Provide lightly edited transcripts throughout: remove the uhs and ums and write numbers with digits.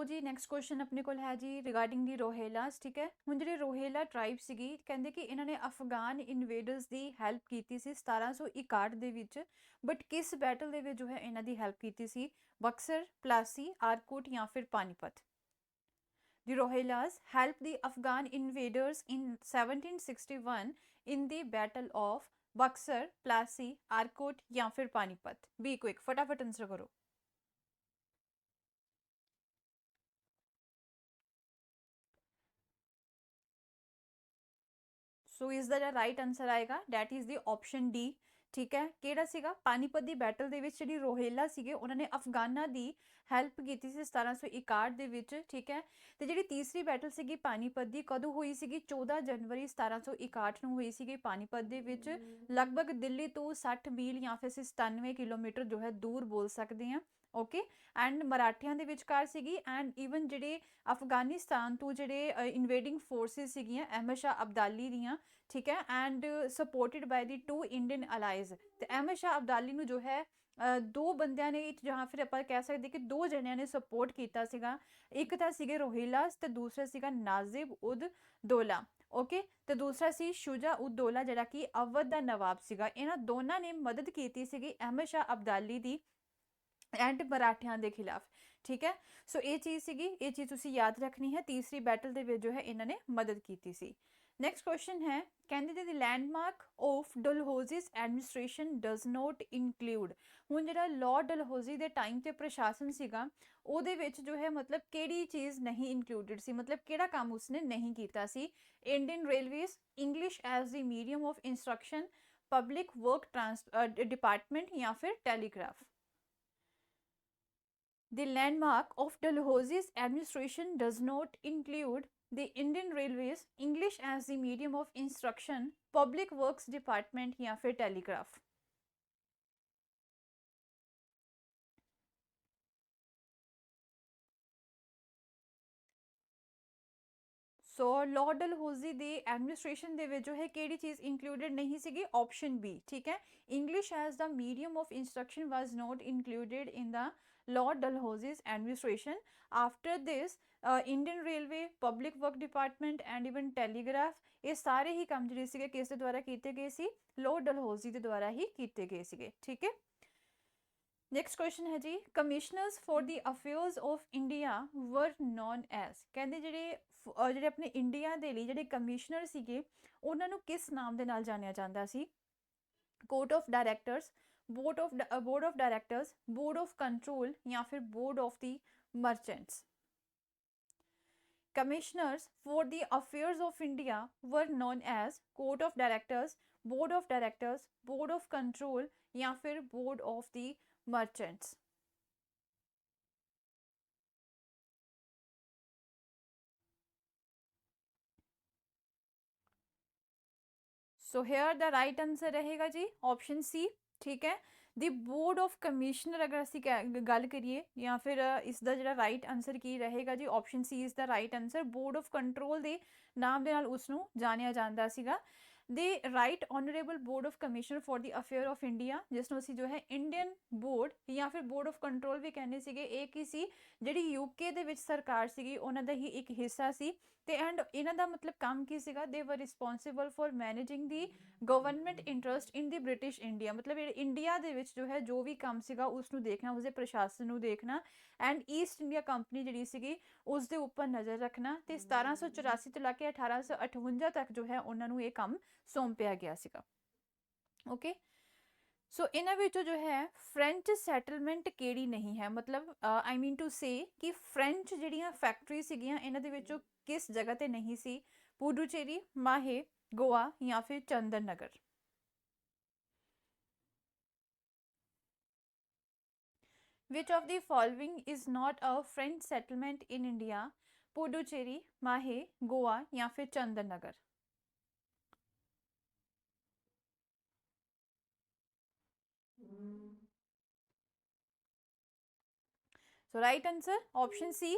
जी next question ਆਪਣੇ ਕੋਲ ਹੈ ਜੀ ਰਿਗਾਰਡਿੰਗ ਦੀ ਰੋਹੇਲਾਸ। ਠੀਕ ਹੈ, ਹੁਣ ਜਿਹੜੇ ਰੋਹੇਲਾ ਟ੍ਰਾਈਬ ਸੀਗੀ ਕਹਿੰਦੇ ਕਿ ਇਹਨਾਂ ਨੇ ਅਫਗਾਨ ਇਨਵੇਡਰਸ ਦੀ ਹੈਲਪ ਕੀਤੀ ਸੀ 1761 ਦੇ ਵਿੱਚ, ਬਟ ਕਿਸ ਬੈਟਲ ਦੇ ਵਿੱਚ ਜੋ ਹੈ ਇਹਨਾਂ ਦੀ ਹੈਲਪ ਕੀਤੀ ਸੀ? ਬਕਸਰ, ਪਲਾਸੀ, ਆਰਕੋਟ ਜਾਂ ਫਿਰ Panipat. The Rohillas helped the Afghan invaders in 1761 in the Battle of Buxar, Plassey, Arcot या फिर पानीपत। बी क्विक, फटाफट आंसर करो। सो इस द राइट आंसर आएगा that is the option D. ठीक है, ਕਿਹੜਾ ਸੀਗਾ? ਪਾਨੀਪਤ ਦੀ ਬੈਟਲ ਦੇ ਵਿੱਚ ਜਿਹੜੀ ਰੋਹੇਲਾ ਸੀਗੇ ਉਹਨਾਂ ਨੇ ਅਫਗਾਨਾਂ ਦੀ ਹੈਲਪ ਕੀਤੀ ਸੀ 1761 ਦੇ ਵਿੱਚ। ਠੀਕ ਹੈ, ਤੇ ਜਿਹੜੀ ਤੀਸਰੀ ਬੈਟਲ ਸੀਗੀ ਪਾਨੀਪਤ ਦੀ ਕਦੋਂ ਹੋਈ ਸੀਗੀ? 14 ਜਨਵਰੀ 1761 ਨੂੰ ਹੋਈ ਸੀਗੀ ਪਾਨੀਪਤ ਦੇ ਵਿੱਚ। ਲਗਭਗ ਦਿੱਲੀ ਤੋਂ 60 ਮੀਲ ਜਾਂ ਫਿਰ 97 ਕਿਲੋਮੀਟਰ ਜੋ ਹੈ ਦੂਰ ਬੋਲ ਸਕਦੇ ਹਾਂ। ਓਕੇ, ਐਂਡ ਮਰਾਠਿਆਂ ਦੇ ਵਿਚਕਾਰ ਸੀਗੀ, ਐਂਡ ਈਵਨ ਜਿਹੜੇ ਅਫਗਾਨਿਸਤਾਨ ਤੋਂ ਜਿਹੜੇ ਇਨਵੇਡਿੰਗ ਫੋਰਸਿਸ ਸੀਗੀਆਂ ਅਹਿਮਦ ਸ਼ਾਹ ਅਬਦਾਲੀ ਦੀਆਂ। ਠੀਕ ਹੈ, ਐਂਡ ਸਪੋਰਟਡ ਬਾय ਦੀ 2 ਇੰਡੀਅਨ ਅਲਾਈਜ਼। ਤੇ ਅਹਿਮਦ ਸ਼ਾਹ ਅਬਦਾਲੀ ਨੂੰ ਜੋ ਹੈ ਦੋ ਬੰਦਿਆਂ ਨੇ ਜਾਂ ਫਿਰ ਆਪਾਂ ਕਹਿ ਸਕਦੇ ਕਿ ਦੋ ਜਣਿਆਂ ਨੇ ਸਪੋਰਟ ਕੀਤਾ ਸੀਗਾ। ਇੱਕ ਤਾਂ ਸੀਗੇ ਰੋਹਿਲਾਸ ਤੇ ਦੂਸਰਾ ਸੀਗਾ ਨਾਜ਼ਿਬ ਉਦ ਦੌਲਾ। ਓਕੇ, ਤੇ ਦੂਸਰਾ ਸੀ ਸ਼ੁਜਾ ਉਦ ਦੌਲਾ ਜਿਹੜਾ ਕਿ ਅਵਧ ਦਾ ਨਵਾਬ ਸੀਗਾ। ਇਹਨਾਂ ਦੋਨਾਂ ਨੇ ਮਦਦ ਕੀਤੀ ਸੀਗੀ ਅਹਿਮਦ ਸ਼ਾਹ ਅਬਦਾਲੀ ਦੀ ਐਂਡ ਮਰਾਠਿਆਂ ਦੇ ਖਿਲਾਫ। ਠੀਕ ਹੈ, ਸੋ ਇਹ ਚੀਜ਼ ਸੀਗੀ, ਇਹ ਚੀਜ਼ ਤੁਸੀਂ ਯਾਦ ਰੱਖਣੀ ਹੈ। ਤੀਸਰੀ ਬੈਟਲ ਦੇ ਵਿੱਚ ਜੋ ਹੈ ਇਹਨਾਂ ਨੇ ਮਦਦ ਕੀਤੀ ਸੀ। ਨੈਕਸਟ ਕੁਐਸਚਨ ਹੈ, ਕਹਿੰਦੇ the landmark of Dalhousie's administration does not include. ਹੁਣ ਜਿਹੜਾ ਲਾਰਡ ਡਲਹੌਜ਼ੀ ਦੇ ਟਾਈਮ ਤੇ ਪ੍ਰਸ਼ਾਸਨ ਸੀਗਾ ਉਹਦੇ ਵਿੱਚ ਜੋ ਹੈ ਮਤਲਬ ਕਿਹੜੀ ਚੀਜ਼ ਨਹੀਂ ਇਨਕਲੂਡਡ ਸੀ, ਮਤਲਬ ਕਿਹੜਾ ਕੰਮ ਉਸਨੇ ਨਹੀਂ ਕੀਤਾ ਸੀ? Indian railways, English as the medium of instruction, public work department ਜਾਂ ਫਿਰ telegraph. The landmark of Dalhousie's administration does not include the Indian Railways, English as the medium of instruction, Public Works Department या फिर Telegraph। ਸੋ Lord Dalhousie ਦੀ administration ਦੇ ਵਿੱਚ ਜੋ ਹੈ ਕਿਹੜੀ ਚੀਜ਼ ਇਨਕਲੂਡਡ ਨਹੀਂ ਸੀਗੀ? Option B. ਠੀਕ ਹੈ, English as the medium of instruction was note included in the Lord Dalhousie's administration. After this, Indian Railway, Public Work Department and even Telegraph, ਇਹ ਸਾਰੇ ਹੀ ਕੰਮ ਜਿਹੜੇ ਸੀਗੇ ਕਿਸ ਦੇ ਦੁਆਰਾ ਕੀਤੇ ਗਏ ਸੀ? ਲਾਰਡ ਡਲਹੌਜ਼ੀ ਦੇ ਦੁਆਰਾ ਹੀ ਕੀਤੇ ਗਏ ਸੀਗੇ। ਠੀਕ ਹੈ, ਨੈਕਸਟ ਕੁਐਸਚਨ ਹੈ ਜੀ, commissioners for the affairs of India ਵਰ ਨੋਨ ਐਜ਼। ਕਹਿੰਦੇ ਜਿਹੜੇ ਆਪਣੇ ਇੰਡੀਆ ਦੇ ਲਈ ਜਿਹੜੇ ਕਮਿਸ਼ਨਰ ਸੀਗੇ ਉਹਨਾਂ ਨੂੰ ਕਿਸ ਨਾਮ ਦੇ ਨਾਲ ਜਾਣਿਆ ਜਾਂਦਾ ਸੀ? Court of directors, board of directors, board of control या फिर board of the merchants. Commissioners for the affairs of India were known as court of directors, board of directors, board of control या फिर board of the merchants. So here the right answer रहेगा जी option C. ठीक है, ਦੀ board of commissioner ਅਗਰ ਅਸੀਂ ਗੱਲ ਕਰੀਏ ਜਾਂ ਫਿਰ ਇਸ ਦਾ ਜਿਹੜਾ ਰਾਈਟ ਆਨਸਰ ਕੀ ਰਹੇਗਾ ਜੀ? Option C is the right answer. Board of control ਦੇ ਨਾਮ ਦੇ ਨਾਲ ਉਸ ਨੂੰ ਜਾਣਿਆ ਜਾਂਦਾ ਸੀਗਾ। ਦੇ right honourable board of commissioner for the affair of India, ਜਿਸ ਨੂੰ ਅਸੀਂ ਜੋ ਹੈ ਇੰਡੀਅਨ ਬੋਰਡ ਜਾਂ ਫਿਰ ਬੋਰਡ ਆਫ ਕੰਟਰੋਲ ਵੀ ਕਹਿੰਦੇ ਸੀਗੇ। ਇਹ ਕੀ ਸੀ? ਜਿਹੜੀ ਯੂਕੇ ਦੇ ਵਿੱਚ ਸਰਕਾਰ ਸੀਗੀ ਉਹਨਾਂ ਦਾ ਹੀ ਇੱਕ ਹਿੱਸਾ ਸੀ। ਤੇ ਐਂਡ ਇਹਨਾਂ ਦਾ ਮਤਲਬ ਕੰਮ ਕੀ ਸੀਗਾ? ਦੇ ਵਰ responsible for managing the government interest in the British India. ਮਤਲਬ ਇੰਡੀਆ ਦੇ ਵਿੱਚ ਜੋ ਹੈ ਜੋ ਵੀ ਕੰਮ ਸੀਗਾ ਉਸ ਨੂੰ ਦੇਖਣਾ, ਉਸਦੇ ਪ੍ਰਸ਼ਾਸਨ ਨੂੰ ਦੇਖਣਾ, ਐਂਡ ਈਸਟ ਇੰਡੀਆ ਕੰਪਨੀ ਜਿਹੜੀ ਸੀਗੀ ਉਸ ਦੇ ਉੱਪਰ ਨਜ਼ਰ ਰੱਖਣਾ। ਤੇ 1784 ਤੋਂ ਲੈ ਕੇ 1858 ਤੱਕ ਜੋ ਹੈ ਉਹਨਾਂ ਨੂੰ ਇਹ ਕੰਮ ਸੌਂਪਿਆ ਗਿਆ ਸੀਗਾ। ਓਕੇ, ਸੋ ਇਹਨਾਂ ਵਿੱਚੋਂ ਜੋ ਹੈ ਫ੍ਰੈਂਚ ਸੈਟਲਮੈਂਟ ਕਿਹੜੀ ਨਹੀਂ ਹੈ? ਮਤਲਬ ਆਈ ਮੀਨ ਟੂ ਸੇ ਕਿ ਫ੍ਰੈਂਚ ਜਿਹੜੀਆਂ ਫੈਕਟਰੀ ਸੀਗੀਆਂ ਇਹਨਾਂ ਦੇ ਵਿੱਚੋਂ ਕਿਸ ਜਗ੍ਹਾ ਤੇ ਨਹੀਂ ਸੀ? ਪੁਡੂਚੇਰੀ, ਮਾਹੇ, ਗੋਆ ਜਾਂ ਫਿਰ Chandan Nagar. Which of the following is not a French settlement in India? Puducherry, माहे, गोवा या फिर Chandan Nagar. So right answer option C,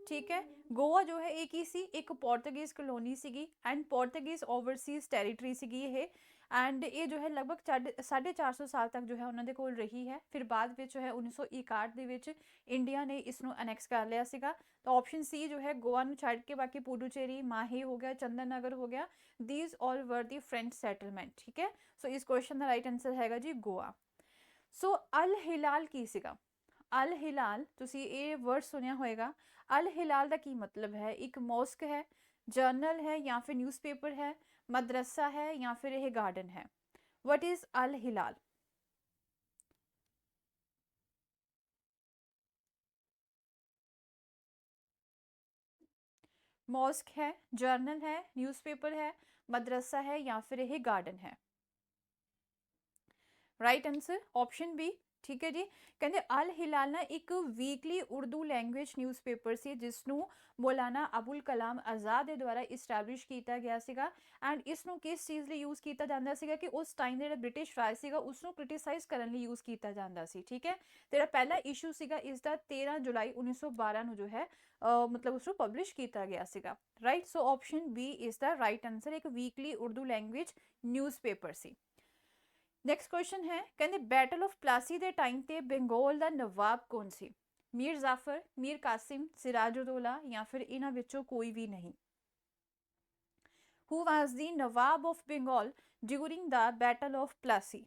ठीक है। गोवा जो है एक ही सी एक पोर्तुगीज कॉलोनी सीगी एंड पोर्तुगीज ओवरसीज टैरीटरी सीगी ये एंड ये जो है लगभग 450 साल तक जो है उन्होंने कोल रही है। फिर बाद ਵਿੱਚ जो है 1961 ਦੇ ਵਿੱਚ ਇੰਡੀਆ ਨੇ ਇਸ ਨੂੰ ਅਨੈਕਸ ਕਰ ਲਿਆ ਸੀਗਾ। ਤਾਂ ਆਪਸ਼ਨ ਸੀ ਜੋ ਹੈ ਗੋਆ ਨੂੰ ਛੱਡ ਕੇ ਬਾਕੀ ਪੁਡੂਚੇਰੀ ਮਾਹੀ ਹੋ ਗਿਆ ਚੰਦਨ ਨਗਰ ਹੋ ਗਿਆ these all were the French settlement ਠੀਕ ਹੈ। ਸੋ ਇਸ ਕੁਐਸਚਨ ਦਾ ਰਾਈਟ ਆਨਸਰ ਹੈਗਾ ਜੀ ਗੋਆ। ਸੋ ਅਲ ਹਿਲਾਲ ਕੀ ਸੀਗਾ? ਅਲ ਹਿਲਾਲ ਤੁਸੀਂ ਇਹ ਵਰਡ ਸੁਣਿਆ ਹੋਏਗਾ। ਅਲ ਹਿਲਾਲ ਦਾ ਕੀ ਮਤਲਬ ਹੈ? ਇੱਕ ਮੌਸਕ ਹੈ, ਜਰਨਲ ਹੈ ਜਾਂ ਫਿਰ ਨਿਊਜ਼ਪੇਪਰ ਹੈ, ਮਦਰਸਾ ਹੈ ਜਾਂ ਫਿਰ ਇਹ ਗਾਰਡਨ ਹੈ। What is Al Hilal? Mosque है, जर्नल है, न्यूज़पेपर है, मदरसा है या फिर यह गार्डन है। Right answer option B. ठीक है जी। कहते अल हिलाल ना एक वीकली उर्दू लैंग्वेज न्यूज़पेपर से जिसनों मौलाना अबुल कलाम आज़ाद के द्वारा इस्टैबलिश किया गया सीगा एंड इसनों किस चीज़ लिए यूज़ किया जाता सीगा कि उस टाइम जो ब्रिटिश राज सीगा उसनों क्रिटिसाइज़ करने लिए यूज़ किया जाता सी। ठीक है। तेरा पहला इशू सीगा इसका 13 जुलाई 1912 ਨੂੰ जो है मतलब उसको पब्लिश किया गया सीगा। Right. So option B is the right answer. एक वीकली उर्दू लैंग्वेज न्यूज़पेपर सी। नैक्सट क्वेश्चन है कहते बैटल ऑफ प्लासी के टाइम ते बंगाल का नवाब कौन सी? मीर जाफर, मीर कासिम, सिराजुद्दौला या फिर इन्हां विचों कोई भी नहीं। Who was the nawab of Bengal during the battle of Plassey?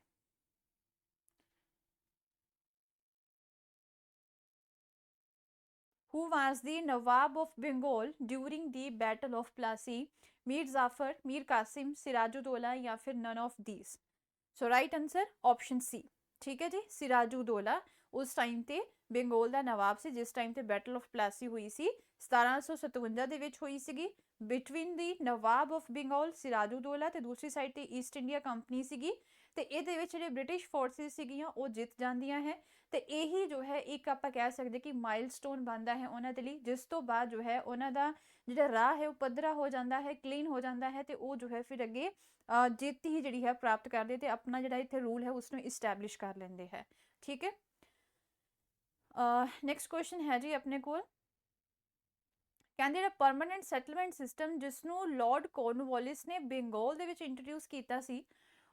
Who was the Nawab of Bengal during the Battle of Plassey? Mir Jafar, Mir Qasim, Sirajuddaula या फिर none of these. So right answer option C. ठीक है जी। सिराजुद्दौला उस टाइम ते बंगाल का नवाब से जिस टाइम ते बैटल ऑफ प्लासी हुई सी 1757 ਦੇ ਵਿੱਚ ਹੋਈ ਸੀਗੀ between the Nawab of Bengal ਸਿਰਾਜੂਦੋਲਾ ਤੇ ਦੂਸਰੀ ਸਾਈਡ ਤੇ ਈਸਟ ਇੰਡੀਆ ਕੰਪਨੀ ਸੀਗੀ ਤੇ ਇਹਦੇ ਵਿੱਚ ਜਿਹੜੇ ਬ੍ਰਿਟਿਸ਼ ਫੋਰਸਿਸ ਸੀਗੀਆਂ ਉਹ ਜਿੱਤ ਜਾਂਦੀਆਂ ਹੈ ਤੇ ਇਹੀ ਜੋ ਹੈ ਇੱਕ ਆਪਾਂ ਕਹਿ ਸਕਦੇ ਕਿ ਮਾਈਲਸਟੋਨ ਬਣਦਾ ਹੈ ਉਹਨਾਂ ਦੇ ਲਈ ਜਿਸ ਤੋਂ ਬਾਅਦ ਜੋ ਹੈ ਉਹਨਾਂ ਦਾ ਜਿਹੜਾ ਰਾਹ ਹੈ ਉਹ ਪੱਧਰਾ ਹੋ ਜਾਂਦਾ ਹੈ ਕਲੀਨ ਹੋ ਜਾਂਦਾ ਹੈ ਤੇ ਉਹ ਜੋ ਹੈ ਫਿਰ ਅੱਗੇ ਜਿੱਤ ਹੀ ਜਿਹੜੀ ਹੈ ਪ੍ਰਾਪਤ ਕਰਦੇ ਤੇ ਆਪਣਾ ਜਿਹੜਾ ਇੱਥੇ ਰੂਲ ਹੈ ਉਸ ਨੂੰ ਇਸਟੈਬਲਿਸ਼ ਕਰ ਲੈਂਦੇ ਹੈ। ਠੀਕ ਹੈ। ਨੈਕਸਟ ਕੁਐਸਚਨ ਹੈ ਜੀ ਆਪਣੇ ਕੋਲ ਕਹਿੰਦੇ ਜਿਹੜਾ ਪਰਮਾਨੈਂਟ ਸੈਟਲਮੈਂਟ ਸਿਸਟਮ ਜਿਸ ਨੂੰ ਲਾਰਡ ਕੋਰਨਵਾਲਿਸ ਨੇ ਬੰਗਾਲ ਦੇ ਵਿੱਚ ਇੰਟਰੋਡਿਊਸ ਕੀਤਾ ਸੀ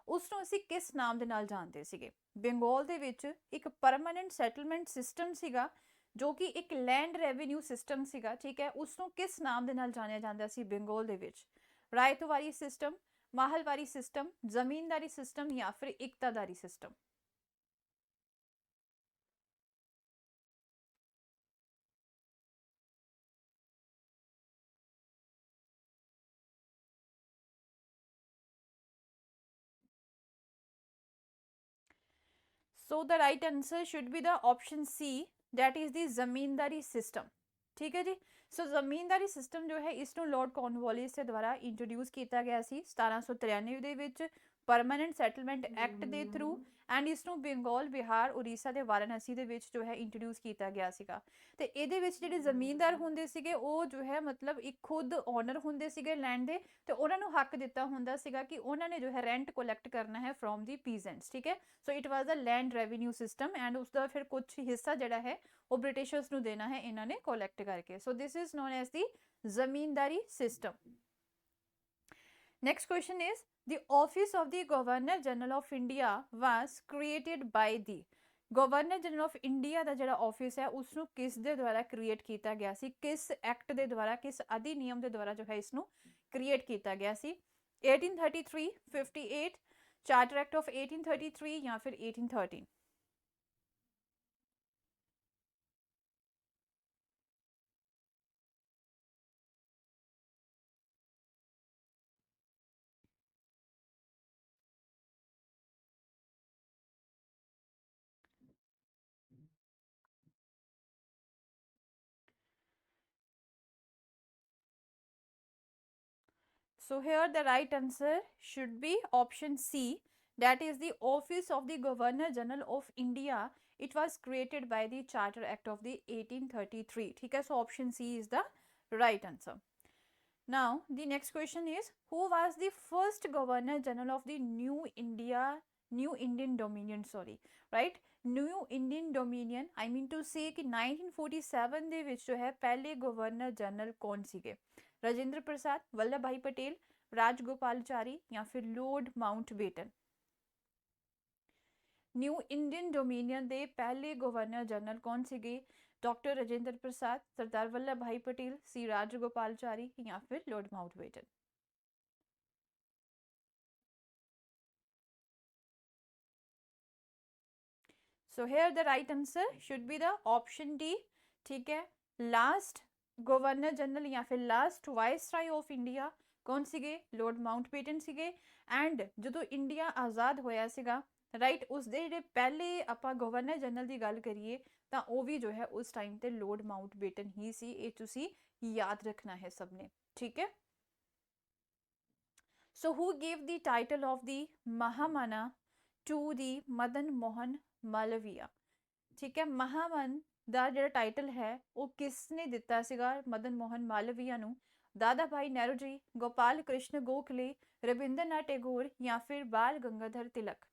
ਉਸ ਨੂੰ ਅਸੀਂ ਕਿਸ ਨਾਮ ਦੇ ਨਾਲ ਜਾਣਦੇ ਸੀਗੇ? ਬੰਗਾਲ ਦੇ ਵਿੱਚ ਇੱਕ ਪਰਮਾਨੈਂਟ ਸੈਟਲਮੈਂਟ ਸਿਸਟਮ ਸੀਗਾ ਜੋ ਕਿ ਇੱਕ ਲੈਂਡ ਰੈਵਨਿਊ ਸਿਸਟਮ ਸੀਗਾ। ਠੀਕ ਹੈ। ਉਸ ਨੂੰ ਕਿਸ ਨਾਮ ਦੇ ਨਾਲ ਜਾਣਿਆ ਜਾਂਦਾ ਸੀ ਬੰਗਾਲ ਦੇ ਵਿੱਚ? ਰਾਇਤਵਾਰੀ ਸਿਸਟਮ, ਮਾਹਲਵਾਰੀ ਸਿਸਟਮ, ਜ਼ਮੀਨਦਾਰੀ ਸਿਸਟਮ ਜਾਂ ਫਿਰ ਇਕਤਾਦਾਰੀ system. So the right answer should be the option C, that is the zamindari system. ठीक है जी। सो ਜ਼ਮੀਂਦਾਰੀ ਸਿਸਟਮ ਜੋ ਹੈ ਇਸ ਨੂੰ ਲਾਰਡ ਕੌਰਨਵਾਲਿਸ ਦੇ ਦੁਆਰਾ ਇੰਟਰੋਡਿਊਸ ਕੀਤਾ ਗਿਆ ਸੀ 1793 ਦੇ ਵਿੱਚ ਪਰਮਾਨੈਂਟ ਸੈਟਲਮੈਂਟ ਐਕਟ ਦੇ ਥਰੂ ਐਂਡ ਇਸ ਨੂੰ ਬੰਗਾਲ, ਬਿਹਾਰ, ਉੜੀਸਾ ਤੇ ਵਾਰਾਣਸੀ ਦੇ ਵਿੱਚ ਜੋ ਹੈ ਇੰਟਰੋਡਿਊਸ ਕੀਤਾ ਗਿਆ ਸੀਗਾ ਤੇ ਇਹਦੇ ਵਿੱਚ ਜਿਹੜੇ ਜ਼ਮੀਂਦਾਰ ਹੁੰਦੇ ਸੀਗੇ ਉਹ ਜੋ ਹੈ ਮਤਲਬ ਇੱਕ ਖੁਦ ਓਨਰ ਹੁੰਦੇ ਸੀਗੇ ਲੈਂਡ ਦੇ ਤੇ ਉਹਨਾਂ ਨੂੰ ਹੱਕ ਦਿੱਤਾ ਹੁੰਦਾ ਸੀਗਾ ਕਿ ਉਹਨਾਂ ਨੇ ਜੋ ਹੈ ਰੈਂਟ ਕਲੈਕਟ ਕਰਨਾ ਹੈ ਫਰੋਮ ਦੀ ਪੀਜ਼ੈਂਟਸ। ਠੀਕ ਹੈ। So it was a land revenue system and ਉਸਦਾ ਫਿਰ ਕੁਝ ਹਿੱਸਾ ਜਿਹੜਾ ਹੈ ਉਹ ਬ੍ਰਿਟਿਸ਼ਰਸ ਨੂੰ ਦੇਣਾ ਹੈ ਇਹਨਾਂ ਨੇ ਕਲੈਕਟ ਕਰਕੇ। ਸੋ this is non as the ਜ਼ਮੀਂਦਾਰੀ system. Next question is the office of the Governor General of India was created by the governor general of India ਦਾ ਜਿਹੜਾ ਆਫਿਸ ਹੈ ਉਸ ਨੂੰ ਕਿਸ ਦੇ ਦੁਆਰਾ ਕ੍ਰੀਏਟ ਕੀਤਾ ਗਿਆ ਸੀ? ਕਿਸ ਐਕਟ ਦੇ ਦੁਆਰਾ, ਕਿਸ ਅਧਿਨਿਯਮ ਦੇ ਦੁਆਰਾ ਜੋ ਹੈ ਇਸ ਨੂੰ ਕ੍ਰੀਏਟ ਕੀਤਾ ਗਿਆ ਸੀ? 1833, 58, ਚਾਰਟਰ ਐਕਟ ਆਫ 1833 ਜਾਂ ਫਿਰ 1813। So here the right answer should be option C, that is the office of the Governor General of India. It was created by the Charter Act of the 1833. ठीक है। So option C is the right answer. Now the next question is who was the first Governor General of the New India new Indian dominion, sorry, right, new Indian dominion, I mean to say ਕਿ 1947 ਦੇ ਵਿੱਚ ਜੋ ਹੈ ਪਹਿਲੇ governor general ਕੌਣ ਸੀਗੇ? ਰਾਜਿੰਦਰ ਪ੍ਰਸਾਦ, ਵੱਲਭ ਭਾਈ ਪਟੇਲ, ਰਾਜਗੋਪਾਲਚਾਰੀ ਜਾਂ ਫਿਰ ਲੋਰਡ ਮਾਊਂਟਬੇਟਨ। ਨਿਊ ਇੰਡੀਅਨ ਡੋਮੀਨੀਅਨ ਦੇ ਪਹਿਲੇ ਗਵਰਨਰ ਜਨਰਲ ਕੌਣ ਸੀਗੇ? ਡਾਕਟਰ ਰਾਜਿੰਦਰ ਪ੍ਰਸਾਦ, ਸਰਦਾਰ ਵੱਲਭ ਭਾਈ ਪਟੇਲ, ਸੀ ਰਾਜਗੋਪਾਲਚਾਰੀ ਜਾਂ ਫਿਰ lord ਮਾਊਂਟਬੇਟਨ। So here the right answer should be the option D, ठीक है। लास्ट गवर्नर जनरल या फिर लास्ट वाइसराय ऑफ इंडिया कौन ਸੀਗੇ? ਲੋਰਡ ਮਾਊਂਟਬੇਟਨ ਸੀਗੇ। ਐਂਡ ਜਦੋਂ ਇੰਡੀਆ ਆਜ਼ਾਦ ਹੋਇਆ ਸੀਗਾ, ਰਾਈਟ, ਉਸ ਦੇ ਜਿਹੜੇ ਪਹਿਲੇ ਆਪਾਂ ਗਵਰਨਰ ਜਨਰਲ ਦੀ ਗੱਲ ਕਰੀਏ ਤਾਂ ਉਹ ਵੀ ਜੋ ਹੈ ਉਸ ਟਾਈਮ ਤੇ ਲੋਰਡ ਮਾਊਂਟਬੇਟਨ ਹੀ ਸੀ। ਇਹ ਤੁਸੀਂ ਯਾਦ ਰੱਖਣਾ ਹੈ ਸਭ ਨੇ, ਠੀਕ ਹੈ। ਸੋ ਹੂ gave the title of the ਮਹਾਮਾਨਾ to ਦੀ ਮਦਨ ਮੋਹਨ ਮਾਲਵੀਆ, ठीक है। महामन ਦਾ ਜਿਹੜਾ ਟਾਈਟਲ ਹੈ ਉਹ ਕਿਸ ਨੇ ਦਿੱਤਾ ਸੀਗਾ ਮਦਨ ਮੋਹਨ ਮਾਲਵੀਆ ਨੂੰ? ਦਾਦਾ ਭਾਈ ਨਹਿਰੂ ਜੀ, ਗੋਪਾਲ ਕ੍ਰਿਸ਼ਨ ਗੋਖਲੇ, ਰਵਿੰਦਰਨਾਥ ਟੈਗੋਰ ਜਾਂ ਫਿਰ Bal Gangadhar Tilak.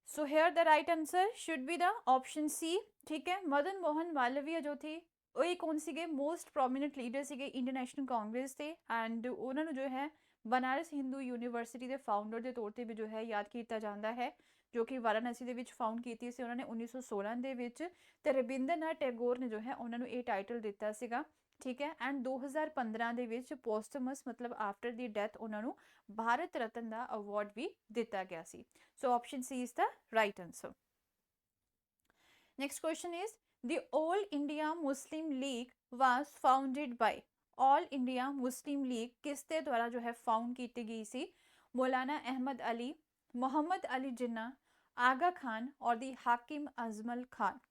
So here the right answer should be the option C, ठीक है। मदन मोहन मालवीय जो थे ਉਹ ਕੌਣ ਸੀਗੇ? ਮੋਸਟ ਪ੍ਰੋਮੀਨੈਂਟ ਲੀਡਰ ਸੀਗੇ ਇੰਡੀਅਨ ਨੈਸ਼ਨਲ ਕਾਂਗਰਸ ਦੇ। ਐਂਡ ਉਹਨਾਂ ਨੂੰ ਜੋ ਹੈ ਬਨਾਰਸ ਹਿੰਦੂ ਯੂਨੀਵਰਸਿਟੀ ਦੇ ਫਾਊਂਡਰ ਦੇ ਤੌਰ ਤੇ ਵੀ ਜੋ ਹੈ ਯਾਦ ਕੀਤਾ ਜਾਂਦਾ ਹੈ, ਜੋ ਕਿ ਵਾਰਾਣਸੀ ਦੇ ਵਿੱਚ ਫਾਊਂਡ ਕੀਤੀ ਸੀ ਉਹਨਾਂ ਨੇ 1916 ਦੇ ਵਿੱਚ। ਤੇ ਰਵਿੰਦਰਨਾਥ ਟੈਗੋਰ ਨੇ ਜੋ ਹੈ ਉਹਨਾਂ ਨੂੰ ਇਹ ਟਾਈਟਲ ਦਿੱਤਾ ਸੀਗਾ, ਠੀਕ ਹੈ। ਐਂਡ 2015 ਦੇ ਵਿੱਚ ਪੋਸਟਮਸ ਮਤਲਬ ਆਫਟਰ ਦੀ ਡੈਥ ਉਹਨਾਂ ਨੂੰ ਭਾਰਤ ਰਤਨ ਦਾ ਅਵਾਰਡ ਵੀ ਦਿੱਤਾ ਗਿਆ ਸੀ। So option C is the right answer. Next question is the all India Muslim League was founded by. All India Muslim League किसके द्वारा जो है फाउंड की गई सी? मौलाना अहमद अली, मोहम्मद अली जिन्ना, आगा खान और दी हाकिम Ajmal Khan.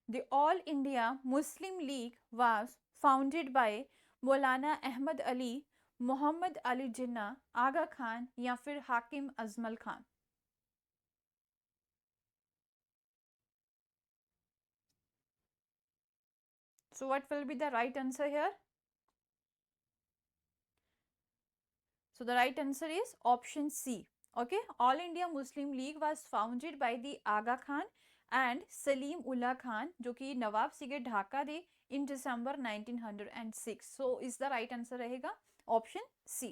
The All India Muslim League was founded by मौलाना अहमद अली, मोहम्मद अली जिन्ना, आगा खान या फिर हाकिम Ajmal Khan. So what will be the right answer here? So the right answer is option C. Okay, All India Muslim League was founded by the Aga Khan and Salim Ullah Khan, जो कि नवाब सीगे ढाका दे in December 1906. So is the right answer रहेगा option C.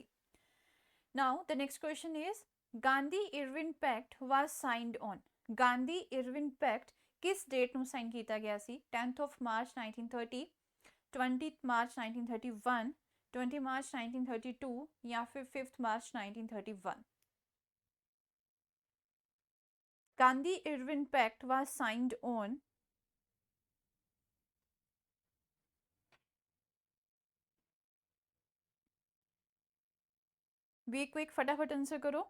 Now the next question is Gandhi-Irwin Pact was signed on. Gandhi-Irwin Pact किस date ਨੂੰ sign ਕੀਤਾ ਗਿਆ ਸੀ? 10th of March 1930, 20th March 1931, 20 March 1932 या फिर 5th March 1931। Gandhi-Irwin Pact was signed on be quick, फटाफट answer करो।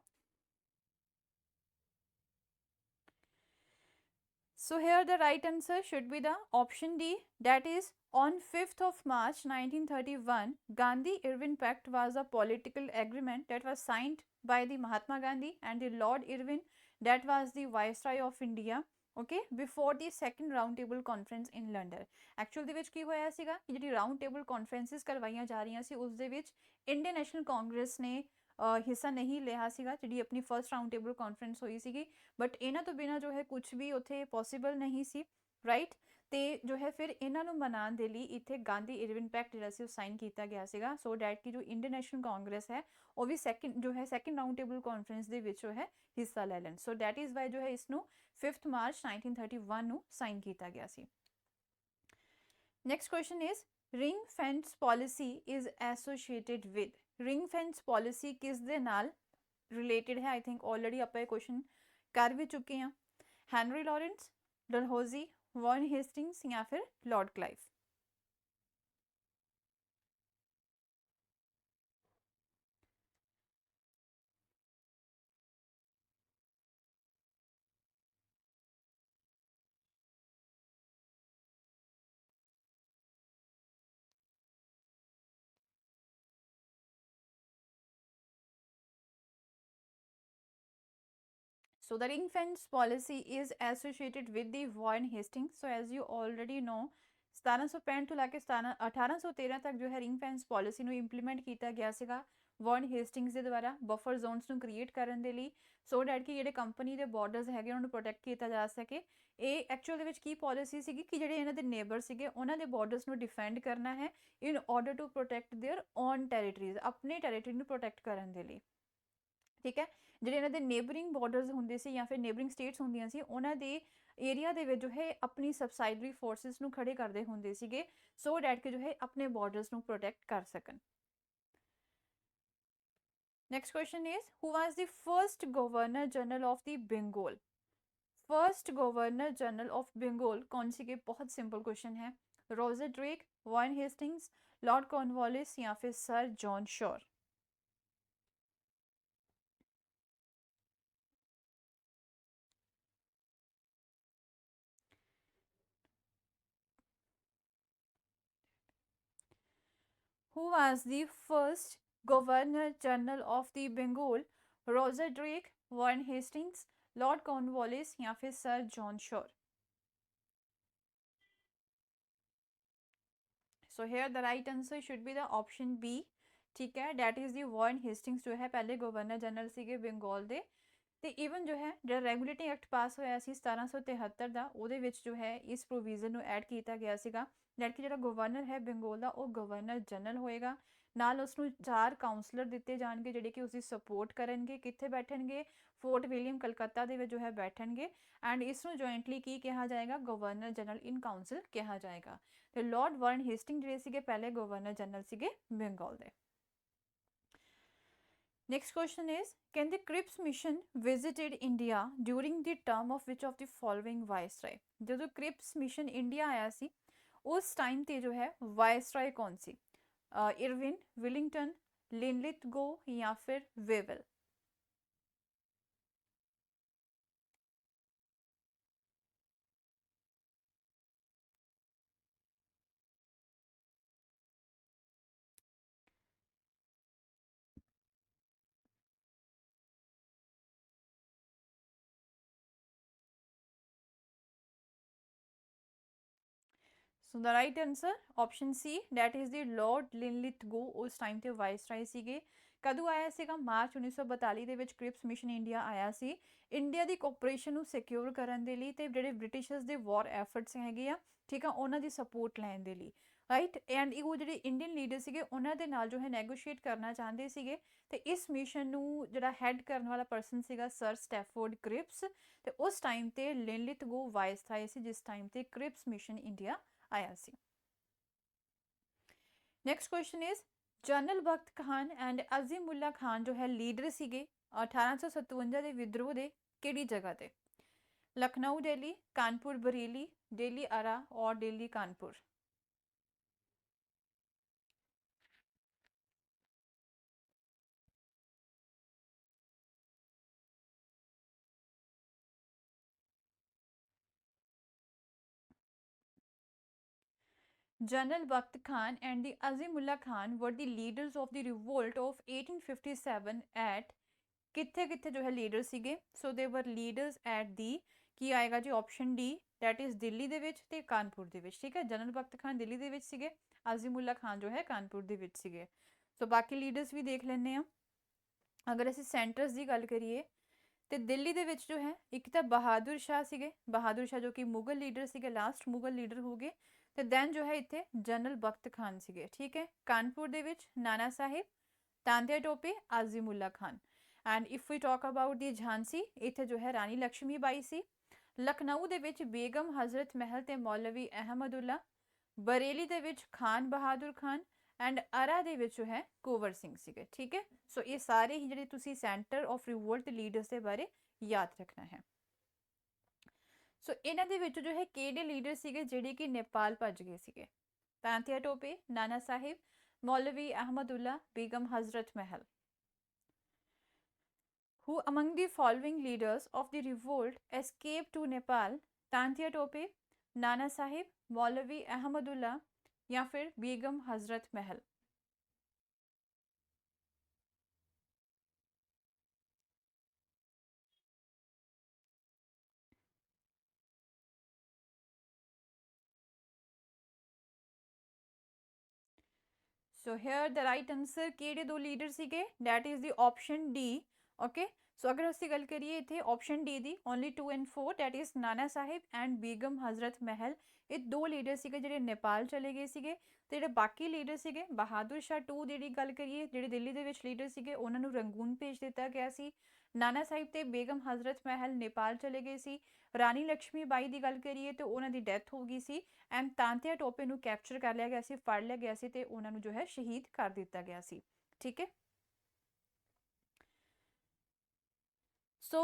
So here the right answer should be the option D, that is on 5th of March 1931 Gandhi-Irwin Pact was a political agreement that was signed by the Mahatma Gandhi and the Lord Irwin, that was the Viceroy of India, okay, before the second round table conference in London। Actual ਦੇ ਵਿੱਚ ਕੀ ਹੋਇਆ ਸੀਗਾ ਕਿ ਜਿਹੜੀ round table conferences ਕਰਵਾਈਆਂ ਜਾ ਰਹੀਆਂ ਸੀ ਉਸ ਦੇ ਵਿੱਚ ਇੰਡੀਅਨ ਨੈਸ਼ਨਲ ਕਾਂਗਰਸ ਨੇ ਹਿੱਸਾ ਨਹੀਂ ਲਿਆ ਸੀਗਾ, ਜਿਹੜੀ ਆਪਣੀ ਫਰਸਟ ਰਾਉਂਡ ਟੇਬਲ ਕਾਨਫਰੰਸ ਹੋਈ ਸੀਗੀ। ਬਟ ਇਹਨਾਂ ਤੋਂ ਬਿਨਾਂ ਜੋ ਹੈ ਕੁਝ ਵੀ ਉੱਥੇ ਪੋਸੀਬਲ ਨਹੀਂ ਸੀ, ਰਾਈਟ। ਤੇ ਜੋ ਹੈ ਫਿਰ ਇਹਨਾਂ ਨੂੰ ਮਨਾਉਣ ਦੇ ਲਈ ਇੱਥੇ ਗਾਂਧੀ ਇਰਵਿਨ ਪੈਕਟ ਜਿਹੜਾ ਸੀ ਉਹ ਸਾਈਨ ਕੀਤਾ ਗਿਆ ਸੀਗਾ, ਸੋ ਡੈਟ ਕਿ ਜੋ ਇੰਡੀਅਨ ਨੈਸ਼ਨਲ ਕਾਂਗਰਸ ਹੈ ਉਹ ਵੀ ਸੈਕੰਡ ਰਾਉਂਡ ਟੇਬਲ ਕਾਨਫਰੰਸ ਦੇ ਵਿੱਚ ਜੋ ਹੈ ਹਿੱਸਾ ਲੈ ਲੈਣ। ਸੋ ਡੈਟ ਇਜ਼ ਵਾਈ ਜੋ ਹੈ ਇਸ ਨੂੰ 5th ਮਾਰਚ 1931 ਨੂੰ ਸਾਈਨ ਕੀਤਾ ਗਿਆ ਸੀ। Next question is ring fence policy is associated with. Ring fence policy किस दे नाल रिलेटेड है? आई थिंक ऑलरेडी आप क्वेश्चन कर भी चुके हैं। Henry Lawrence, Dalhousie, Warren Hastings या फिर Lord Clive. So the ring fence policy is associated with the Warren Hastings. So as you already know 1765 ਤੋਂ ਲੈ ਕੇ 1813 ਤੱਕ ਜੋ ਹੈ ਰਿੰਗ ਫੈਂਸ ਪਾਲਿਸੀ ਨੂੰ ਇੰਪਲੀਮੈਂਟ ਕੀਤਾ ਗਿਆ ਸੀਗਾ ਵਾਰਨ ਹੇਸਟਿੰਗਸ ਦੇ ਦੁਆਰਾ ਬਫਰ ਜ਼ੋਨਸ ਨੂੰ ਕ੍ਰੀਏਟ ਕਰਨ ਦੇ ਲਈ ਸੋ ਡੈਟ ਕਿ ਜਿਹੜੇ ਕੰਪਨੀ ਦੇ ਬਾਰਡਰਸ ਹੈਗੇ ਉਹਨਾਂ ਨੂੰ ਪ੍ਰੋਟੈਕਟ ਕੀਤਾ ਜਾ ਸਕੇ। ਇਹ ਐਕਚੁਅਲ ਦੇ ਵਿੱਚ ਕੀ ਪਾਲਿਸੀ ਸੀਗੀ ਕਿ ਜਿਹੜੇ ਇਹਨਾਂ ਦੇ ਨੇਬਰ ਸੀਗੇ ਉਹਨਾਂ ਦੇ ਬਾਰਡਰਸ ਨੂੰ ਡਿਫੈਂਡ ਕਰਨਾ ਹੈ in order to protect their own territories, ਆਪਣੇ ਟੈਰੀਟਰੀ ਨੂੰ ਪ੍ਰੋਟੈਕਟ ਕਰਨ ਦੇ ਲਈ। ਠੀਕ ਹੈ, ਜਿਹੜੇ ਇਹਨਾਂ ਦੇ ਨੇਬਰਿੰਗ ਬਾਰਡਰਸ ਹੁੰਦੇ ਸੀ ਜਾਂ ਫਿਰ ਨੇਬਰਿੰਗ ਸਟੇਟਸ ਹੁੰਦੀਆਂ ਸੀ ਉਹਨਾਂ ਦੇ ਏਰੀਆ ਦੇ ਵਿੱਚ ਜੋ ਹੈ ਆਪਣੀ ਸਬਸਾਈਡਰੀ ਫੋਰਸਿਸ ਨੂੰ ਖੜੇ ਕਰਦੇ ਹੁੰਦੇ ਸੀਗੇ ਸੋ ਡੈਟ ਕਿ ਜੋ ਹੈ ਆਪਣੇ ਬਾਰਡਰਸ ਨੂੰ ਪ੍ਰੋਟੈਕਟ ਕਰ ਸਕਣ। Next question is who was the first governor general of the Bengal. First governor general of Bengal कौन सी के, बहुत सिंपल क्वेश्चन है। Roger Drake, Warren Hastings, Lord Cornwallis या फिर sir John Shore. Who was the first Governor General of the Bengal? Roger Drake, Warren Hastings, Lord Cornwallis या फिर Sir John Shore? So here the right answer should be the option B. ठीक है, that is the Warren Hastings जो है पहले governor general ਸੀਗੇ ਬੰਗਾਲ ਦੇ ਤੇ ਈਵਨ ਜੋ ਹੈ ਜਿਹੜਾ ਰੈਗੂਲੇਟਿੰਗ ਐਕਟ ਪਾਸ ਹੋਇਆ ਸੀ 1773 ਦਾ ਉਹਦੇ ਵਿੱਚ ਜੋ ਹੈ ਇਸ ਪ੍ਰੋਵੀਜ਼ਨ ਨੂੰ ਐਡ ਕੀਤਾ ਗਿਆ ਸੀਗਾ ਜਦ ਕਿ ਜਿਹੜਾ ਗਵਰਨਰ ਹੈ ਬੰਗਾਲ ਦਾ ਉਹ ਗਵਰਨਰ ਜਨਰਲ ਹੋਏਗਾ। ਨਾਲ ਉਸ ਨੂੰ 4 ਕਾਉਂਸਲਰ ਦਿੱਤੇ ਜਾਣਗੇ ਜਿਹੜੇ ਕਿ ਉਸਦੀ ਸਪੋਰਟ ਕਰਨਗੇ। ਕਿੱਥੇ ਬੈਠਣਗੇ? ਫੋਰਟ ਵਿਲੀਅਮ ਕਲਕੱਤਾ ਦੇ ਵਿੱਚ ਜੋ ਹੈ ਬੈਠਣਗੇ ਐਂਡ ਇਸ ਨੂੰ ਜੁਆਇੰਟਲੀ ਕੀ ਕਿਹਾ ਜਾਏਗਾ? ਗਵਰਨਰ ਜਨਰਲ ਇਨ ਕਾਉਂਸਲ ਕਿਹਾ ਜਾਏਗਾ। ਤੇ ਲਾਰਡ ਵਾਰਨ ਹੇਸਟਿੰਗ ਜਿਹੜੇ ਸੀਗੇ ਪਹਿਲੇ ਗਵਰਨਰ ਜਨਰਲ ਸੀਗੇ ਬੰਗਾਲ ਦੇ। Next question is, can the Cripps mission visited India during the term of which of the following viceroy? ਜਦੋਂ क्रिप्स मिशन इंडिया आया सी उस टाइम ते जो है वायसराय कौन सी? इरविन, विलिंगटन, लिनलिथगो या फिर Wavell? So the right answer option C, that is the Lord Linlithgow ਉਸ ਟਾਈਮ ਤੇ ਵਾਇਸਰਾय ਸੀਗੇ। ਕਦੋਂ ਆਇਆ ਸੀਗਾ? ਮਾਰਚ 1942 ਦੇ ਵਿੱਚ ਕ੍ਰਿਪਸ ਮਿਸ਼ਨ ਇੰਡੀਆ ਆਇਆ ਸੀ ਇੰਡੀਆ ਦੀ ਕੋਆਪਰੇਸ਼ਨ ਨੂੰ ਸਿਕਿਉਰ ਕਰਨ ਦੇ ਲਈ ਤੇ ਜਿਹੜੇ ਬ੍ਰਿਟਿਸ਼ਰਸ ਦੇ ਵਾਰ ਐਫਰਟਸ ਹੈਗੇ ਆ ਠੀਕ ਆ ਉਹਨਾਂ ਦੀ ਸਪੋਰਟ ਲੈਣ ਦੇ ਲਈ ਰਾਈਟ ਐਂਡ ਉਹ ਜਿਹੜੇ ਇੰਡੀਅਨ ਲੀਡਰ ਸੀਗੇ ਉਹਨਾਂ ਦੇ ਨਾਲ ਜੋ ਹੈ ਨੈਗੋਸ਼ੀਏਟ ਕਰਨਾ ਚਾਹੁੰਦੇ ਸੀਗੇ ਤੇ ਇਸ ਮਿਸ਼ਨ ਨੂੰ ਜਿਹੜਾ ਹੈਡ ਕਰਨ ਵਾਲਾ ਪਰਸਨ ਸੀਗਾ ਸਰ ਸਟੈਫੋਰਡ ਕ੍ਰਿਪਸ ਤੇ ਉਸ ਟਾਈਮ ਤੇ ਲਿਨਲਿਥਗੋ ਵਾਇਸਰਾय ਸੀ ਜਿਸ ਟਾਈਮ ਤੇ ਕ੍ਰਿਪਸ ਮਿਸ਼ਨ ਇੰਡੀਆ ਆਇਆ ਸੀ। Next question is general Bakht Khan and Azimullah Khan ਜੋ ਹੈ ਲੀਡਰ ਸੀਗੇ 1857 ਦੇ ਵਿਦਰੋਹ ਦੇ ਕਿਹੜੀ ਜਗ੍ਹਾ ਤੇ? लखनऊ दिल्ली, कानपुर बरेली, दिल्ली आरा और Delhi Kanpur? General Bakht Khan and the Azimullah Khan were the leaders of the revolt of 1857 at ਕਿੱਥੇ ਕਿੱਥੇ ਜੋ ਹੈ ਲੀਡਰ ਸੀਗੇ? ਸੋ ਦੇ ਵਰ ਲੀਡਰਸ ਐਟ ਦੀ ਕੀ ਆਏਗਾ ਜੀ? Option D, that is Delhi ਦੇ ਵਿੱਚ ਤੇ ਕਾਨਪੁਰ ਦੇ ਵਿੱਚ। ਠੀਕ ਹੈ, ਜਨਰਲ ਬਖਤ ਖਾਨ ਦਿੱਲੀ ਦੇ ਵਿੱਚ ਸੀਗੇ, ਅਜ਼ੀਮੁल्ला ਖਾਨ ਜੋ ਹੈ ਕਾਨਪੁਰ ਦੇ ਵਿੱਚ ਸੀਗੇ। ਸੋ ਬਾਕੀ ਲੀਡਰਸ ਵੀ ਦੇਖ ਲੈਂਦੇ ਆ। ਅਗਰ ਅਸੀਂ ਸੈਂਟਰਸ ਦੀ ਗੱਲ ਕਰੀਏ ਤੇ ਦਿੱਲੀ ਦੇ ਵਿੱਚ ਜੋ ਹੈ ਇੱਕ ਤਾਂ ਬਹਾਦਰ ਸ਼ਾਹ ਸੀਗੇ, ਬਹਾਦਰ ਸ਼ਾਹ ਜੋ ਕਿ ਮੁਗਲ ਲੀਡਰ ਸੀਗੇ, ਲਾਸਟ ਮੁਗਲ ਲੀਡਰ ਹੋ ਗਏ ਤੇ ਦੈਨ ਜੋ ਹੈ ਇੱਥੇ ਜਨਰਲ ਬਖਤ ਖਾਨ ਸੀਗੇ। ਠੀਕ ਹੈ, ਕਾਨਪੁਰ ਦੇ ਵਿੱਚ Nana Sahib, Tantia Tope, Azimullah Khan. And if we talk about the Jhansi ਇੱਥੇ ਜੋ ਹੈ ਰਾਣੀ ਲక్ష్ਮੀ ਬਾਈ ਸੀ। ਲਖਨਊ ਦੇ ਵਿੱਚ ਬੇਗਮ ਹਜ਼ਰਤ ਮਹਿਲ ਤੇ ਮੌਲਵੀ ਅਹਿਮਦੁੱਲਾ। ਬਰੇਲੀ ਦੇ ਵਿੱਚ ਖਾਨ ਬਹਾਦਰ ਖਾਨ ਐਂਡ ਅਰਾ ਦੇ ਵਿੱਚ ਜੋ ਹੈ ਕੁੰਵਰ ਸਿੰਘ ਸੀਗੇ। ਠੀਕ ਹੈ, ਸੋ ਇਹ ਸਾਰੇ ਹੀ ਜਿਹੜੇ ਤੁਸੀਂ ਸੈਂਟਰ ਆਫ ਰਿਵੋਲਟ ਲੀਡਰਸ ਦੇ ਬਾਰੇ ਯਾਦ ਰੱਖਣਾ ਹੈ। ਸੋ ਇਹਨਾਂ ਦੇ ਵਿੱਚ ਜੋ ਹੈ ਕਿਹੜੇ ਲੀਡਰ ਸੀਗੇ ਜਿਹੜੇ ਕਿ ਨੇਪਾਲ ਭੱਜ ਗਏ ਸੀਗੇ? ਤਾਂਤੀਆ ਟੋਪੇ, ਨਾਨਾ ਸਾਹਿਬ, ਮੌਲਵੀ ਅਹਿਮਦੁੱਲਾ, ਬੇਗਮ ਹਜ਼ਰਤ ਮਹਿਲ। Who among the following leaders of the revolt escaped to Nepal? Tantia Tope, Nana Sahib, मौलवी अहमदुल्ला या फिर Begum Hazrat Mahal? So here the right answer ਕਿਹੜੇ ਦੋ ਲੀਡਰ ਸੀਗੇ, that is the option D. Okay, so ਅਗਰ ਅਸੀਂ ਗੱਲ ਕਰੀਏ ਇੱਥੇ ਆਪਸ਼ਨ ਡੀ ਦੀ, only 2 and 4 that is Nana Sahib and Begum Hazrat Mahal, ਇਹ ਦੋ ਲੀਡਰ ਸੀਗੇ ਜਿਹੜੇ ਨੇਪਾਲ ਚਲੇ ਗਏ ਸੀਗੇ। ਤੇ ਜਿਹੜੇ ਬਾਕੀ ਲੀਡਰ ਸੀਗੇ, ਬਹਾਦਰ ਸ਼ਾਹ 2 ਜਿਹੜੀ ਗੱਲ ਕਰੀਏ, ਜਿਹੜੇ ਦਿੱਲੀ ਦੇ ਵਿੱਚ ਲੀਡਰ ਸੀਗੇ, ਉਹਨਾਂ ਨੂੰ ਰੰਗੂਨ ਭੇਜ ਦਿੱਤਾ ਗਿਆ ਸੀ। ਨਾਨਾ ਸਾਹਿਬ ਤੇ ਬੇਗਮ ਹਜ਼ਰਤ ਮਹਿਲ ਨੇਪਾਲ ਚਲੇ ਗਏ ਸੀ। ਰਾਣੀ ਲక్ష్ਮੀ ਬਾਈ ਦੀ ਗੱਲ ਕਰੀਏ ਤੇ ਉਹਨਾਂ ਦੀ ਡੈਥ ਹੋ ਗਈ ਸੀ। ਐਂਡ ਤਾਂਤੀਆ ਟੋਪੇ ਨੂੰ ਕੈਪਚਰ ਕਰ ਲਿਆ ਗਿਆ ਸੀ, ਫੜ ਲਿਆ ਗਿਆ ਸੀ ਤੇ ਉਹਨਾਂ ਨੂੰ ਜੋ ਹੈ ਸ਼ਹੀਦ ਕਰ ਦਿੱਤਾ ਗਿਆ ਸੀ। ਠੀਕ ਹੈ। So,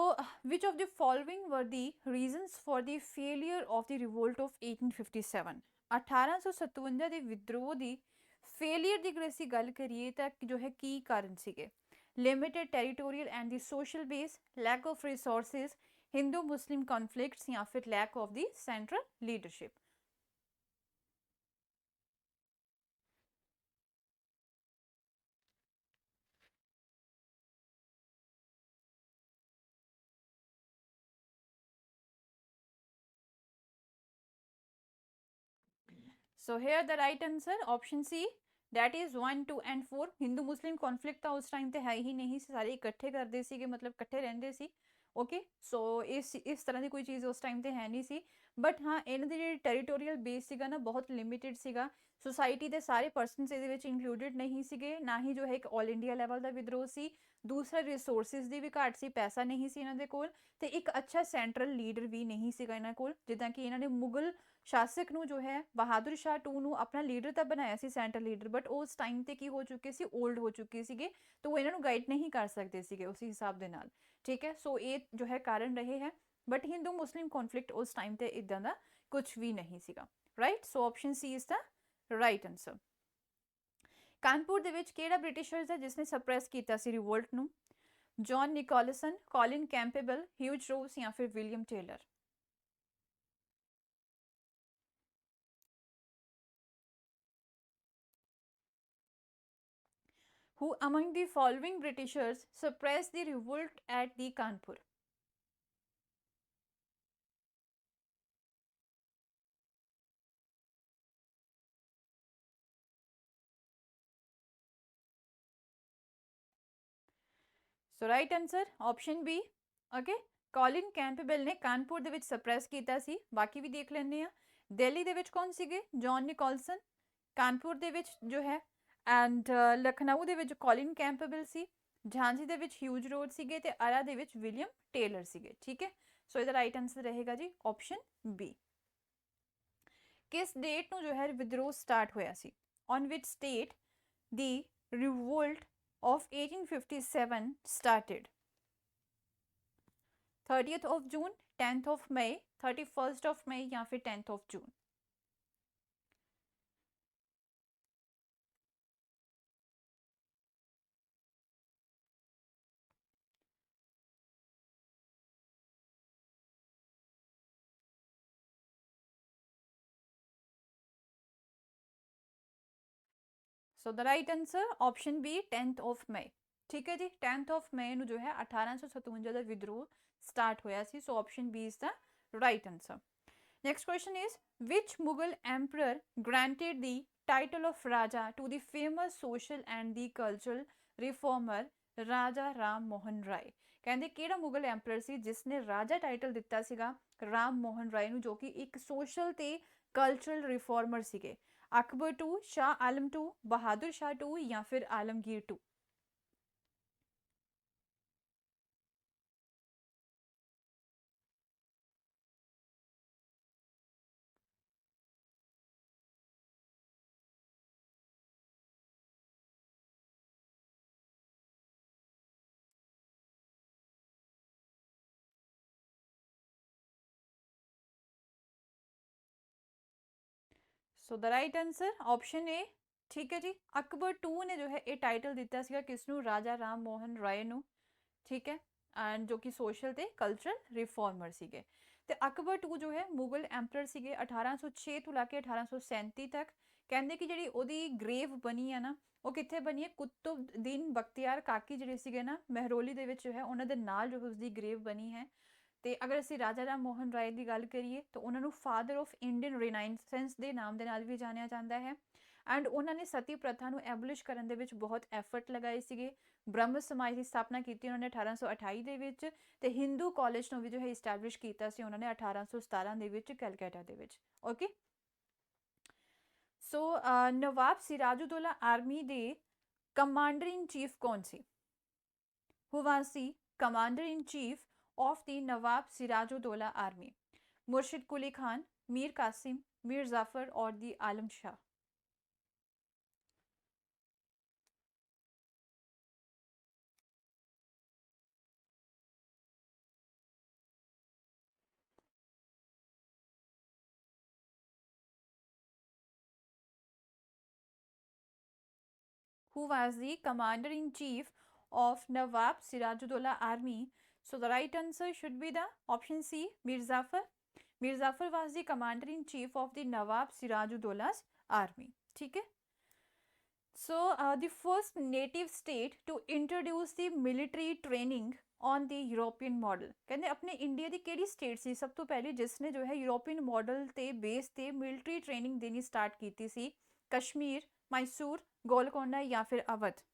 which of the following were the reasons for the failure of the revolt of 1857? 1857 ਦੇ ਵਿਦਰੋਹ ਦੀ ਫੇਲਿਅਰ ਦੀ ਅਗਰ ਅਸੀਂ ਗੱਲ ਕਰੀਏ ਤਾਂ ਜੋ ਹੈ ਕੀ ਕਾਰਨ ਸੀਗੇ? Limited territorial and the social base, lack of resources, Hindu Muslim conflicts ਜਾਂ ਫਿਰ lack of the central leadership. So here the right answer option C, that is 1 2 and 4। Hindu Muslim conflict ਤਾਂ ਉਸ ਟਾਈਮ ਤੇ ਹੈ ਹੀ ਨਹੀਂ ਸੀ, ਸਾਰੇ ਇਕੱਠੇ ਕਰਦੇ ਸੀਗੇ, ਮਤਲਬ ਇਕੱਠੇ ਰਹਿੰਦੇ ਸੀ। ਓਕੇ, ਸੋ ਇਸ ਤਰ੍ਹਾਂ ਦੀ ਕੋਈ ਚੀਜ਼ ਉਸ ਟਾਈਮ ਤੇ ਹੈ ਨਹੀਂ ਸੀ। ਬਟ ਹਾਂ, ਇਹਨਾਂ ਦੀ ਜਿਹੜੀ ਟੈਰੀਟੋਰੀਅਲ ਬੇਸ ਸੀਗਾ ਨਾ, ਬਹੁਤ ਲਿਮਿਟਿਡ ਸੀਗਾ। ਸੁਸਾਇਟੀ ਦੇ ਸਾਰੇ ਪਰਸਨਸ ਇਹਦੇ ਵਿੱਚ ਇਨਕਲੂਡਡ ਨਹੀਂ ਸੀਗੇ, ਨਾ ਹੀ ਜੋ ਹੈ ਇੱਕ ਆਲ ਇੰਡੀਆ ਲੈਵਲ ਦਾ ਵਿਦਰੋਹ ਸੀ। ਦੂਸਰਾ, ਰਿਸੋਰਸਿਸ ਦੀ ਵੀ ਘਾਟ ਸੀ, ਪੈਸਾ ਨਹੀਂ ਸੀ ਇਹਨਾਂ ਦੇ ਕੋਲ, ਤੇ ਇੱਕ ਅੱਛਾ ਸੈਂਟਰਲ ਲੀਡਰ ਵੀ ਨਹੀਂ ਸੀਗਾ ਇਹਨਾਂ ਕੋਲ। ਜਿੱਦਾਂ ਕਿ ਇਹਨਾਂ ਨੇ ਮੁਗਲ ਸ਼ਾਸਕ ਨੂੰ ਜੋ ਹੈ ਬਹਾਦਰ ਸ਼ਾਹ 2 ਨੂੰ ਆਪਣਾ ਲੀਡਰ ਤਾਂ ਬਣਾਇਆ ਸੀ, ਸੈਂਟਰਲ ਲੀਡਰ, ਬਟ ਉਸ ਟਾਈਮ ਤੇ ਕੀ ਹੋ ਚੁੱਕੇ ਸੀ, 올ਡ ਹੋ ਚੁੱਕੇ ਸੀਗੇ, ਤਾਂ ਉਹ ਇਹਨਾਂ ਨੂੰ ਗਾਈਡ ਨਹੀਂ ਕਰ ਸਕਦੇ ਸੀਗੇ ਉਸ ਹਿਸਾਬ ਦੇ ਨਾਲ। ਠੀਕ ਹੈ, ਸੋ ਇਹ ਜੋ ਹੈ ਕਾਰਨ ਰਹੇ ਹੈ। ਬਟ ਹਿੰਦੂ ਮੁਸਲਿਮ ਕਨਫਲਿਕਟ ਉਸ ਟਾਈਮ ਤੇ ਇਦਾਂ ਦਾ ਕੁਝ ਵੀ ਨਹੀਂ ਸੀਗਾ। Right, so option C is the right answer. Kanpur ਦੇ ਵਿੱਚ ਕਿਹੜਾ ਬ੍ਰਿਟਿਸ਼ਰਸ ਹੈ ਜਿਸਨੇ ਸਪਰੈਸ ਕੀਤਾ ਸੀ ਰਿਵੋਲਟ ਨੂੰ? ਜੌਨ ਨਿਕੋਲਸਨ, ਕੋਲਿਨ ਕੈਂਪਬੈਲ, ਹਿਊਜ ਰੋਸ ਜਾਂ ਫਿਰ William tailor. Who among the following Britishers suppressed the revolt at the Kanpur? So right answer option B। okay, Colin Campbell ਨੇ ਕਾਨਪੁਰ ਦੇ ਵਿੱਚ ਸਪਰੈਸ ਕੀਤਾ ਸੀ। ਬਾਕੀ ਵੀ ਦੇਖ ਲੈਂਦੇ ਆ। ਦਿੱਲੀ ਦੇ ਵਿੱਚ ਕੌਣ ਸੀਗੇ? ਜੌਨ ਨਿਕੋਲਸਨ। ਕਾਨਪੁਰ ਦੇ ਵਿੱਚ ਜੋ ਹੈ ਐਂਡ ਲਖਨਊ ਦੇ ਵਿੱਚ ਕੋਲਿਨ ਕੈਂਪਬੈਲ ਸੀ। ਝਾਂਸੀ ਦੇ ਵਿੱਚ ਹਿਊਜ ਰੋਡ ਸੀਗੇ ਤੇ ਆਰਾ ਦੇ ਵਿੱਚ ਵਿਲੀਅਮ ਟੇਲਰ ਸੀਗੇ। ਠੀਕ ਹੈ, ਸੋ ਇਹਦਾ ਰਾਈਟ ਆਂਸਰ ਰਹੇਗਾ ਜੀ ਆਪਸ਼ਨ ਬੀ। ਕਿਸ ਡੇਟ ਨੂੰ ਜੋ ਹੈ ਵਿਦਰੋਹ ਸਟਾਰਟ ਹੋਇਆ ਸੀ? On which state the revolt of 1857 started? 30th of June, 10th of May, 31st of May या फिर 10th of June? So the right answer option B, 10th of May। ठीक है जी, 10th of May ਨੂੰ ਜੋ ਹੈ 1857 ਦਾ ਵਿਦਰੋਹ start ਹੋਇਆ ਸੀ। So option B is the right answer। Next question is, which Mughal emperor granted the title of Raja to the famous social and the cultural reformer Raja Ram Mohan Rai? ਕਹਿੰਦੇ ਕਿਹੜਾ Mughal emperor ਸੀ ਜਿਸ ਨੇ ਰਾਜਾ title ਦਿੱਤਾ ਸੀਗਾ ਰਾਮ ਮੋਹਨ ਰਾਏ ਨੂੰ, ਜੋ ਕਿ ਇੱਕ ਸੋਸ਼ਲ ਤੇ ਕਲਚਰਲ ਰਿਫਾਰਮਰ ਸੀਗੇ? ਅਕਬਰ 2, ਸ਼ਾਹ ਆਲਮ 2, ਬਹਾਦਰ ਸ਼ਾਹ 2 ਜਾਂ ਫਿਰ ਆਲਮਗੀਰ 2? ਸੋ ਦਾ ਰਾਈਟ ਆਂਸਰ ਆਪਸ਼ਨ ਏ। ਠੀਕ ਹੈ ਜੀ, ਅਕਬਰ 2 ਨੇ ਜੋ ਹੈ ਇਹ ਟਾਈਟਲ ਦਿੱਤਾ ਸੀਗਾ ਕਿਸ ਨੂੰ? ਰਾਜਾ ਰਾਮ ਮੋਹਨ ਰਾਏ ਨੂੰ। ਠੀਕ ਹੈ, ਐਂਡ ਜੋ ਕਿ ਸੋਸ਼ਲ ਤੇ ਕਲਚਰਲ ਰਿਫਾਰਮਰ ਸੀਗੇ। ਤੇ ਅਕਬਰ 2 ਜੋ ਹੈ ਮੁਗਲ ਐਮਪਰਰ ਸੀਗੇ 1806 ਤੋਂ ਲੈ ਕੇ 1837 ਤੱਕ। ਕਹਿੰਦੇ ਕਿ ਜਿਹੜੀ ਉਹਦੀ ਗ੍ਰੇਵ ਬਣੀ ਹੈ ਨਾ, ਉਹ ਕਿੱਥੇ ਬਣੀ ਹੈ? ਕੁਤੁਬਦੀਨ ਬਖਤਿਆਰ ਕਾਕੀ ਜਿਹੜੇ ਸੀਗੇ ਨਾ ਮਹਿਰੌਲੀ ਦੇ ਵਿੱਚ ਜੋ ਹੈ ਉਹਨਾਂ ਦੇ ਨਾਲ ਜੋ ਉਸਦੀ ਗ੍ਰੇਵ ਬਣੀ ਹੈ। ਤੇ ਅਗਰ ਅਸੀਂ ਰਾਜਾ ਰਾਮ ਮੋਹਨ ਰਾਏ ਦੀ ਗੱਲ ਕਰੀਏ ਤਾਂ ਉਹਨਾਂ ਨੂੰ ਫਾਦਰ ਆਫ ਇੰਡੀਅਨ ਰਿਨਾਇਸੈਂਸ ਦੇ ਨਾਮ ਦੇ ਨਾਲ ਵੀ ਜਾਣਿਆ ਜਾਂਦਾ ਹੈ। ਐਂਡ ਉਹਨਾਂ ਨੇ ਸਤੀ ਪ੍ਰਥਾ ਨੂੰ ਐਬਲਿਸ਼ ਕਰਨ ਦੇ ਵਿੱਚ ਬਹੁਤ ਐਫਰਟ ਲਗਾਏ ਸੀਗੇ। ਬ੍ਰਹਮ ਸਮਾਜ ਦੀ ਸਥਾਪਨਾ ਕੀਤੀ ਉਹਨਾਂ ਨੇ 1828 ਦੇ ਵਿੱਚ, ਤੇ ਹਿੰਦੂ ਕਾਲਜ ਨੂੰ ਵੀ ਜੋ ਹੈ ਇਸਟੈਬਲਿਸ਼ ਕੀਤਾ ਸੀ ਉਹਨਾਂ ਨੇ 1817 ਦੇ ਵਿੱਚ ਕੈਲਕਟਾ ਦੇ ਵਿੱਚ। ਓਕੇ, ਸੋ ਨਵਾਬ ਸਿਰਾਜੁਦੌਲਾ ਆਰਮੀ ਦੇ ਕਮਾਂਡਰ ਇਨ ਚੀਫ ਕੌਣ ਸੀ? Who was the commander in chief of the Nawab Sirajuddaulah army? Murshid Quli Khan, Mir Qasim, Mir Zafar or the Alam Shah? Who was the commander in chief of Nawab Sirajuddaulah army? So the right answer should be the option C, Mir Zafar. Mir Zafar was the commander in chief of the Nawab Sirajuddaullah's army. ठीक है? So the first native state to introduce the military training on the European model, कहते अपने India की केड़ी state सी सब तो पहले जिसने जो है यूरोपियन मॉडल ते बेस ते मिलिट्री ट्रेनिंग देनी स्टार्ट की सी? कश्मीर, मैसूर, गोलकोंडा या फिर Awadh?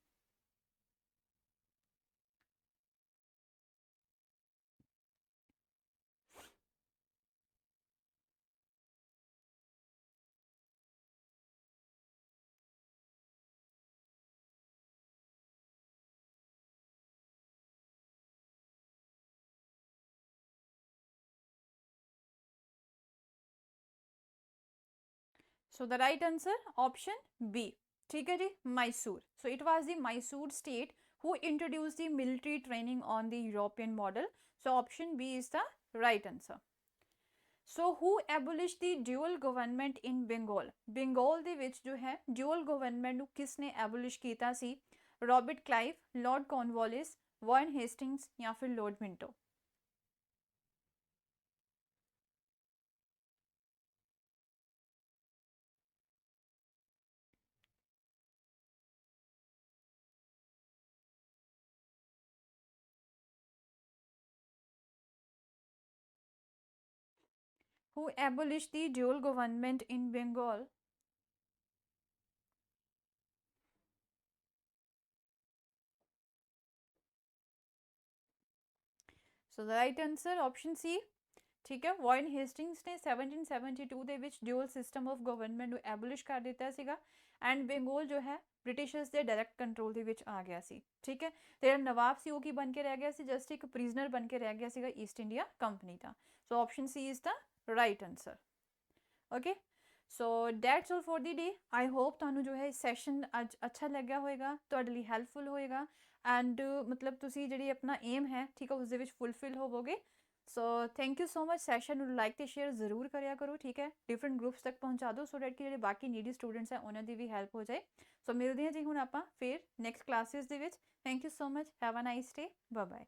So the right answer option B. ठीक है जी, Mysore. So it was the Mysore state who introduced the military training on the European model. So option B is the right answer. So who abolished the dual government in Bengal? Bengal ਦੇ ਵਿੱਚ ਜੋ ਹੈ dual government ਨੂੰ ਕਿਸਨੇ abolish ਕੀਤਾ ਸੀ? Robert Clive, Lord Cornwallis, Warren Hastings या फिर Lord Minto? Who abolished the dual government in Bengal? So the right answer option C. ठीक है, वॉरेन हेस्टिंग्स ने 1772 ਦੇ ਵਿੱਚ ਡਿਊਅਲ ਸਿਸਟਮ ਆਫ ਗਵਰਨਮੈਂਟ ਨੂੰ ਐਬੋਲਿਸ਼ ਕਰ ਦਿੱਤਾ ਸੀਗਾ ਐਂਡ ਬੰਗਾਲ ਜੋ ਹੈ ਬ੍ਰਿਟਿਸ਼ਰਸ ਦੇ ਡਾਇਰੈਕਟ ਕੰਟਰੋਲ ਦੇ ਵਿੱਚ ਆ ਗਿਆ ਸੀ। ਠੀਕ ਹੈ, ਤੇ ਜਿਹੜਾ ਨਵਾਬ ਸੀ ਉਹ ਕੀ ਬਣ ਕੇ ਰਹਿ ਗਿਆ ਸੀ? ਜਸਟ ਇੱਕ ਪ੍ਰਿਜ਼ਨਰ ਬਣ ਕੇ ਰਹਿ ਗਿਆ ਸੀਗਾ East India company the. So option C is the right answer. Okay, so that's all for the day. I hope ਤੁਹਾਨੂੰ ਜੋ ਹੈ ਸੈਸ਼ਨ ਅੱਜ ਅੱਛਾ ਲੱਗਿਆ ਹੋਏਗਾ, ਤੁਹਾਡੇ ਲਈ ਹੈਲਪਫੁਲ ਹੋਏਗਾ ਐਂਡ ਮਤਲਬ ਤੁਸੀਂ ਜਿਹੜੀ ਆਪਣਾ ਏਮ ਹੈ ਠੀਕ ਹੈ ਉਸ ਦੇ ਵਿੱਚ ਫੁੱਲਫਿਲ ਹੋਵੋਗੇ। So thank you so much. Session ਨੂੰ ਲਾਈਕ ਤੇ ਸ਼ੇਅਰ ਜ਼ਰੂਰ ਕਰਿਆ ਕਰੋ, ਠੀਕ ਹੈ, ਡਿਫਰੈਂਟ ਗਰੁੱਪਸ ਤੱਕ ਪਹੁੰਚਾ ਦਿਓ ਸੋ ਡੈਟ ਕਿ ਜਿਹੜੇ ਬਾਕੀ ਨੀਡੀ ਸਟੂਡੈਂਟਸ ਹੈ ਉਹਨਾਂ ਦੀ ਵੀ ਹੈਲਪ ਹੋ ਜਾਏ। ਸੋ ਮਿਲਦੇ ਹਾਂ ਜੀ ਹੁਣ ਆਪਾਂ ਫਿਰ ਨੈਕਸਟ ਕਲਾਸਿਸ ਦੇ ਵਿੱਚ। Thank you so much, have a nice day, bye bye.